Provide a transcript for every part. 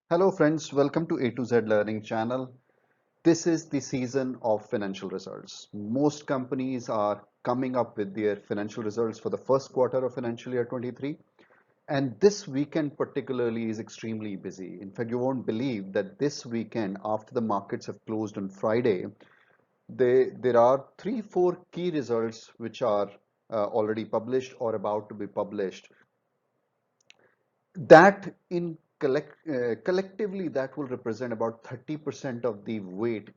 Hello friends, welcome to A to Z Learning channel. This is the season of financial results. Most companies are coming up with their financial results for the first quarter of financial year 23, and this weekend particularly is extremely busy. In fact, you won't believe that this weekend, after the markets have closed on Friday, there are 3-4 key results which are already published or about to be published that collectively that will represent about 30% of the weight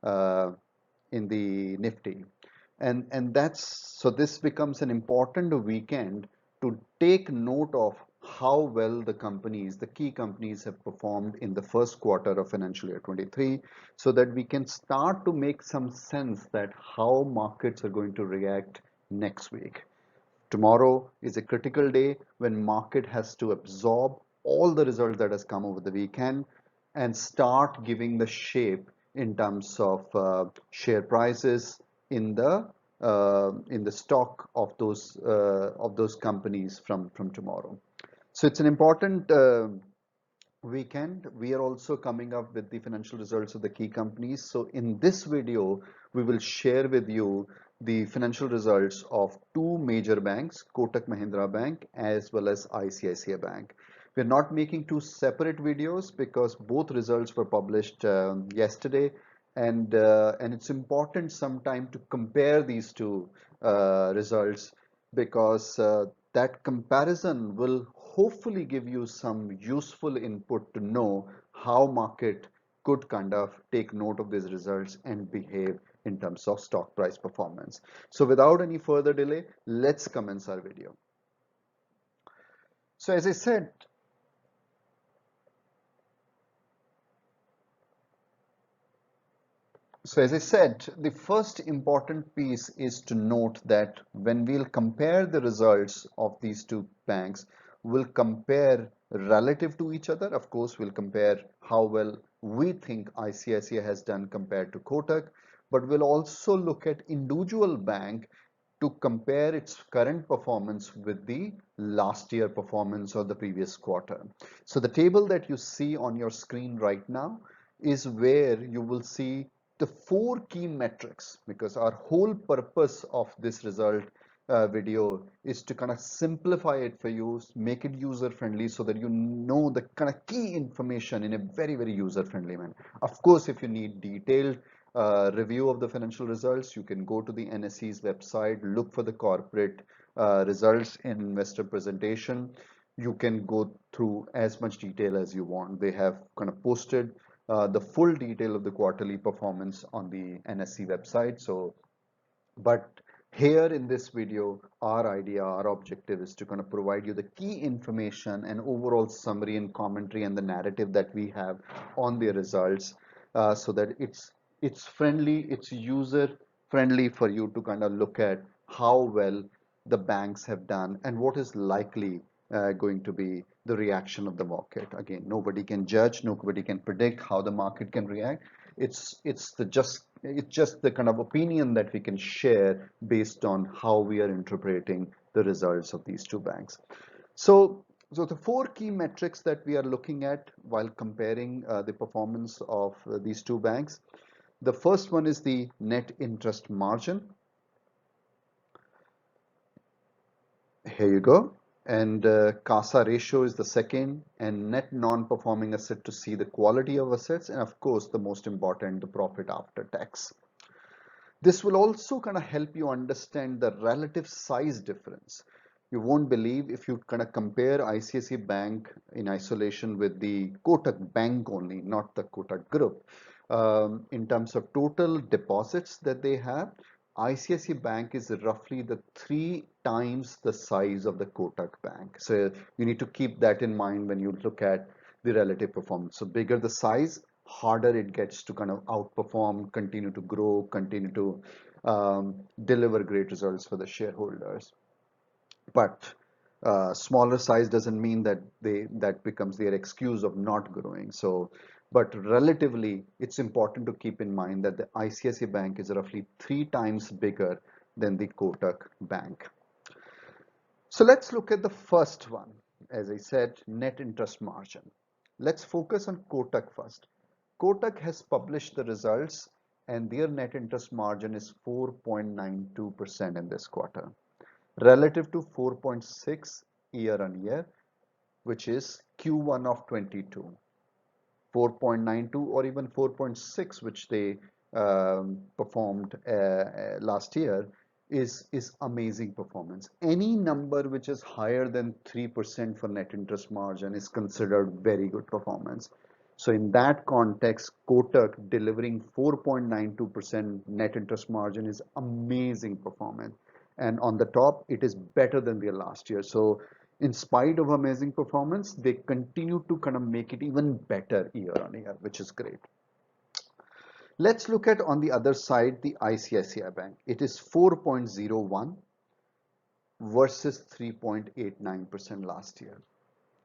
uh, in the Nifty, and that's so this becomes an important weekend to take note of how well the key companies have performed in the first quarter of financial year 23, so that we can start to make some sense that how markets are going to react next week. Tomorrow is a critical day when market has to absorb all the results that has come over the weekend and start giving the shape in terms of share prices in the stock of those companies from tomorrow. So it's an important weekend. We are also coming up with the financial results of the key companies. So in this video, we will share with you the financial results of two major banks, Kotak Mahindra Bank as well as ICICI Bank. We're not making two separate videos because both results were published yesterday, and it's important sometime to compare these two results because that comparison will hopefully give you some useful input to know how market could kind of take note of these results and behave in terms of stock price performance. So without any further delay, let's commence our video. So as I said, the first important piece is to note that when we'll compare the results of these two banks, we'll compare relative to each other. Of course, we'll compare how well we think ICICI has done compared to Kotak, but we'll also look at individual bank to compare its current performance with the last year performance or the previous quarter. So the table that you see on your screen right now is where you will see the four key metrics, because our whole purpose of this result video is to kind of simplify it for you, make it user friendly so that you know the kind of key information in a very user friendly manner. Of course, if you need detailed review of the financial results, you can go to the NSE's website, look for the corporate results in investor presentation. You can go through as much detail as you want. They have kind of posted the full detail of the quarterly performance on the NSE website. So, but here in this video, our objective is to kind of provide you the key information and overall summary and commentary and the narrative that we have on the results, so that it's friendly, it's user friendly for you to kind of look at how well the banks have done and what is likely going to be the reaction of the market. Again, nobody can judge, nobody can predict how the market can react. It's just the kind of opinion that we can share based on how we are interpreting the results of these two banks. So the four key metrics that we are looking at while comparing the performance of these two banks. The first one is the net interest margin. Here you go. And CASA ratio is the second, and net non-performing asset to see the quality of assets, and of course, the most important, the profit after tax. This will also kind of help you understand the relative size difference. You won't believe if you kind of compare ICICI Bank in isolation with the Kotak Bank only, not the Kotak Group. In terms of total deposits that they have, ICICI Bank is roughly the 3 times the size of the Kotak Bank. So you need to keep that in mind when you look at the relative performance. So bigger the size, harder it gets to kind of outperform, continue to grow, continue to deliver great results for the shareholders. But smaller size doesn't mean that that becomes their excuse of not growing. So, but relatively, it's important to keep in mind that the ICICI Bank is roughly 3 times bigger than the Kotak Bank. So let's look at the first one. As I said, net interest margin. Let's focus on Kotak first. Kotak has published the results and their net interest margin is 4.92% in this quarter, relative to 4.6 year on year, which is Q1 of 22. 4.92 or even 4.6, which they performed last year, is amazing performance. Any number which is higher than 3% for net interest margin is considered very good performance. So in that context, Kotak delivering 4.92% net interest margin is amazing performance. And on the top, it is better than their last year. So in spite of amazing performance, they continue to kind of make it even better year on year, which is great. Let's look at on the other side, the ICICI Bank. It is 4.01 versus 3.89% last year.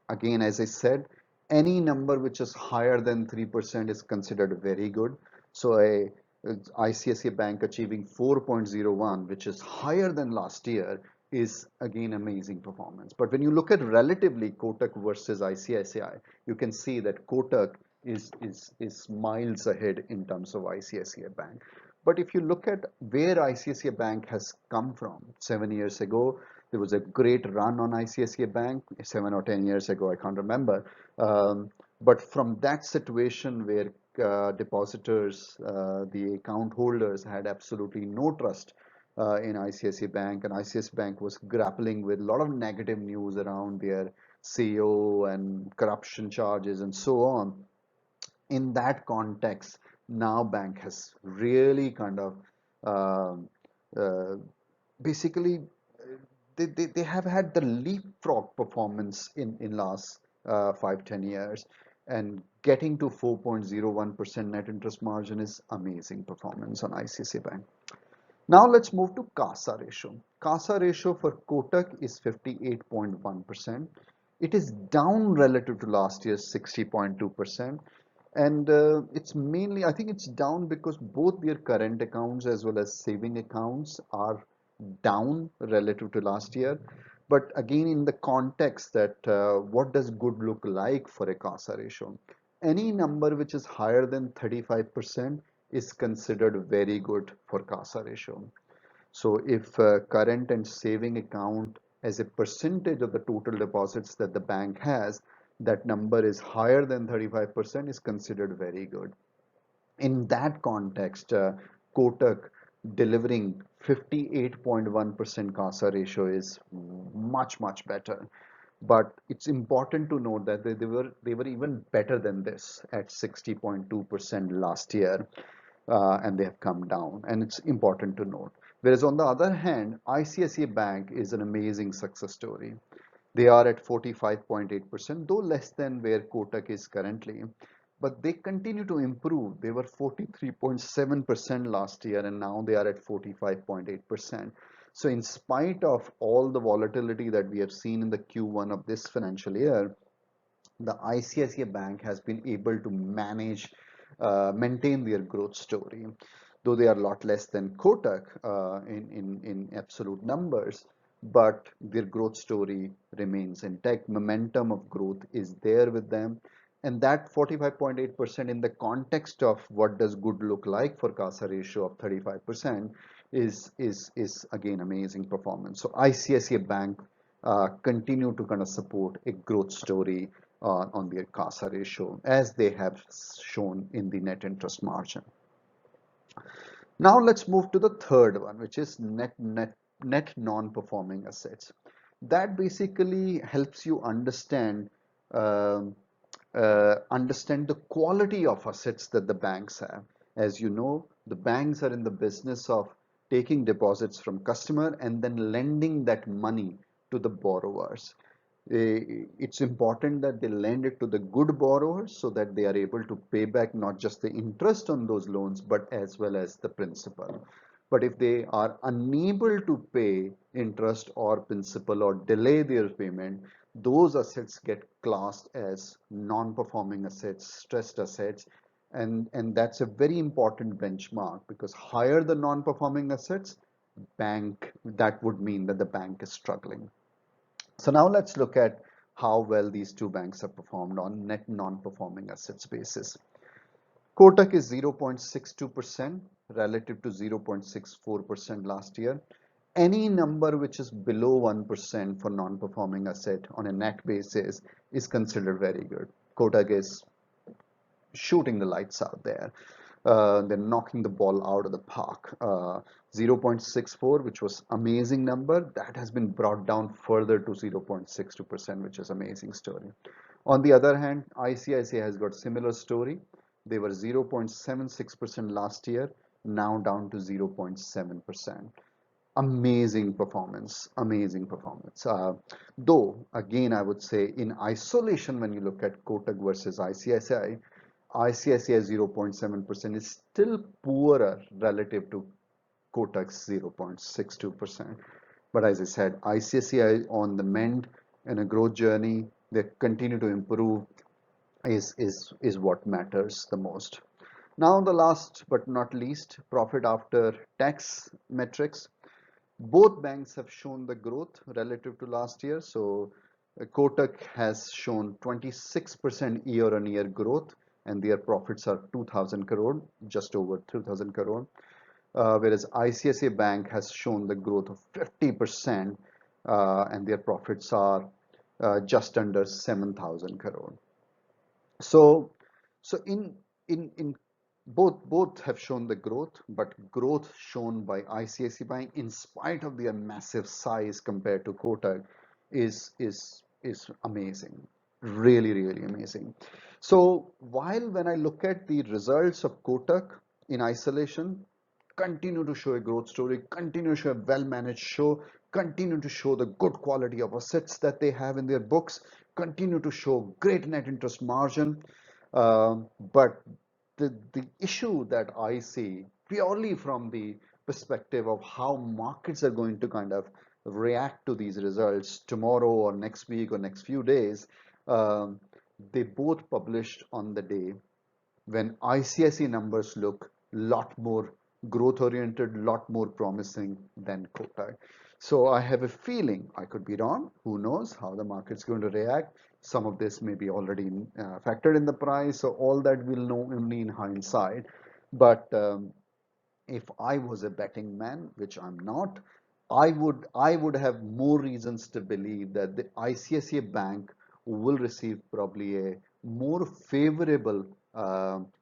Again, as I said, any number which is higher than 3% is considered very good. So a ICICI Bank achieving 4.01, which is higher than last year, is again amazing performance. But when you look at relatively Kotak versus ICICI, you can see that Kotak is miles ahead in terms of ICICI Bank. But if you look at where ICICI Bank has come from, 7 years ago, there was a great run on ICICI Bank, 7 or 10 years ago, I can't remember. But from that situation where depositors, the account holders had absolutely no trust in ICICI Bank, and ICICI Bank was grappling with a lot of negative news around their CEO and corruption charges and so on. In that context, now bank has really kind of basically they have had the leapfrog performance in last 5-10 years, and getting to 4.01% net interest margin is amazing performance on ICICI Bank. Now let's move to CASA ratio. CASA ratio for Kotak is 58.1%. It is down relative to last year's 60.2%. And it's mainly, I think it's down because both their current accounts as well as saving accounts are down relative to last year. But again, in the context that what does good look like for a CASA ratio? Any number which is higher than 35% is considered very good for CASA ratio. So if current and saving account as a percentage of the total deposits that the bank has, that number is higher than 35% is considered very good. In that context, Kotak delivering 58.1% CASA ratio is much better. But it's important to note that they were even better than this at 60.2% last year, and they have come down, and it's important to note. Whereas on the other hand, ICICI Bank is an amazing success story. They are at 45.8%, though less than where Kotak is currently. But they continue to improve. They were 43.7% last year, and now they are at 45.8%. So in spite of all the volatility that we have seen in the Q1 of this financial year, the ICICI Bank has been able to manage, maintain their growth story. Though they are a lot less than Kotak in absolute numbers, but their growth story remains intact. Momentum of growth is there with them. And that 45.8% in the context of what does good look like for CASA ratio of 35% is again amazing performance. So ICICI Bank continue to kind of support a growth story on their CASA ratio as they have shown in the net interest margin. Now let's move to the third one, which is net non-performing assets. That basically helps you understand the quality of assets that the banks have. As you know, the banks are in the business of taking deposits from customer and then lending that money to the borrowers. It's important that they lend it to the good borrowers so that they are able to pay back not just the interest on those loans, but as well as the principal. But if they are unable to pay interest or principal or delay their payment, those assets get classed as non-performing assets, stressed assets, and that's a very important benchmark, because higher the non-performing assets, that would mean that the bank is struggling. So now let's look at how well these two banks have performed on net non-performing assets basis. Kotak is 0.62% relative to 0.64% last year. Any number which is below 1% for non-performing asset on a net basis is considered very good. Kotak is shooting the lights out there. They're knocking the ball out of the park. 0.64, which was amazing number, that has been brought down further to 0.62%, which is amazing story. On the other hand, ICICI has got similar story. They were 0.76% last year, now down to 0.7%. Amazing performance, amazing performance. Though, again, I would say in isolation, when you look at Kotak versus ICICI, ICICI 0.7% is still poorer relative to Kotak's 0.62%. But as I said, ICICI on the mend in a growth journey, they continue to improve is what matters the most. Now, the last but not least, profit after tax metrics. Both banks have shown the growth relative to last year. So Kotak has shown 26% year-on-year growth, and their profits are 2,000 crore, just over 2,000 crore. Whereas ICICI Bank has shown the growth of 50%, and their profits are just under 7,000 crore. So, in both have shown the growth, but growth shown by ICICI Bank, in spite of their massive size compared to Kotak, is amazing, really amazing. So while when I look at the results of Kotak in isolation, continue to show a growth story, continue to show a well-managed show, continue to show the good quality of assets that they have in their books, continue to show great net interest margin. But the issue that I see purely from the perspective of how markets are going to kind of react to these results tomorrow or next week or next few days, um, they both published on the day when ICICI numbers look lot more growth oriented, lot more promising than Kotak. So I have a feeling, I could be wrong, who knows how the market's going to react. Some of this may be already factored in the price, so all that we'll know only in hindsight. But if I was a betting man, which I'm not, I would have more reasons to believe that the ICICI Bank will receive probably a more favorable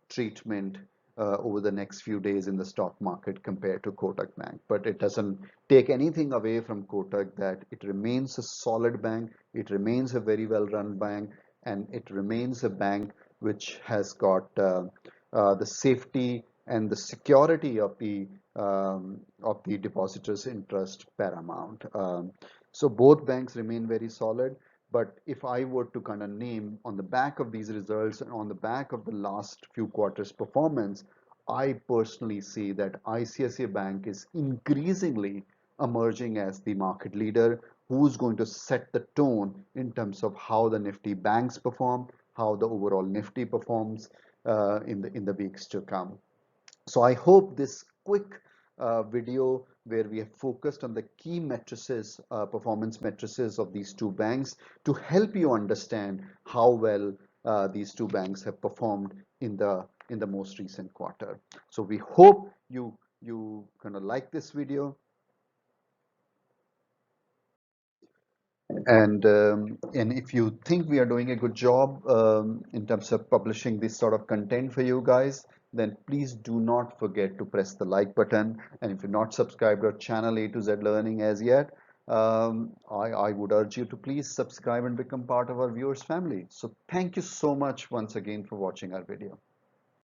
treatment over the next few days in the stock market compared to Kotak Bank. But it doesn't take anything away from Kotak that it remains a solid bank, it remains a very well run bank, and it remains a bank which has got the safety and the security of the depositors' interest paramount. So both banks remain very solid. But if I were to kind of name on the back of these results and on the back of the last few quarters' performance, I personally see that ICICI Bank is increasingly emerging as the market leader who's going to set the tone in terms of how the Nifty banks perform, how the overall Nifty performs in the weeks to come. So I hope this quick video where we have focused on the key matrices, performance matrices of these two banks to help you understand how well these two banks have performed in the most recent quarter. So we hope you kind of like this video. And if you think we are doing a good job in terms of publishing this sort of content for you guys, then please do not forget to press the like button. And if you're not subscribed to our channel A to Z Learning as yet, I would urge you to please subscribe and become part of our viewers family. So thank you so much once again for watching our video.